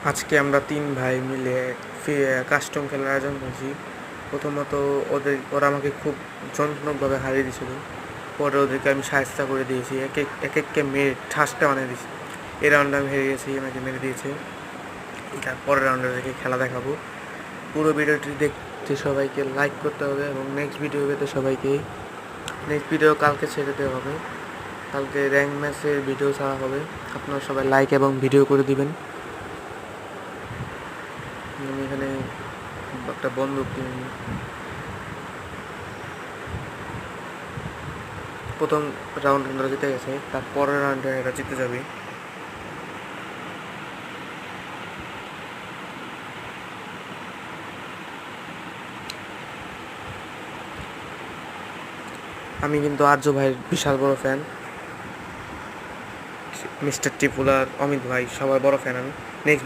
আজকে আমরা ৩ ভাই মিলে কাস্টম খেলার আয়োজন করেছি। প্রথমত ওরা আমাকে খুব যন্ত্রণাভাবে হারিয়ে দিয়েছিল। পরে ওদেরকে আমি শায়েস্তা করে দিয়েছি, এক এককে মেরে ঠাসটা বানিয়ে দিয়েছি। এই রাউন্ডে আমি হেরে গেছি, আমাকে মেরে দিয়েছে। তারপরের রাউন্ডে ওদেরকে খেলা দেখাবো। পুরো ভিডিওটি দেখতে সবাইকে লাইক করতে হবে এবং নেক্সট ভিডিও পেতে নেক্সট ভিডিও কালকে ছেড়ে দেওয়া হবে। কালকে র্যাঙ্ক ম্যাচের ভিডিও ছাড়া হবে। আপনারা সবাই লাইক এবং ভিডিও করে দিবেন। আমি এখানে একটা বন্দুক কিনে নিই। প্রথম রাউন্ড আমরা জিতে গেছে, তারপরের রাউন্ডে এটা জিতে যাবে। আমি কিন্তু আর্য ভাইয়ের বিশাল বড় ফ্যান, মিস্টার টিপুলার, অমিত ভাই সবার বড় ফ্যান আমি।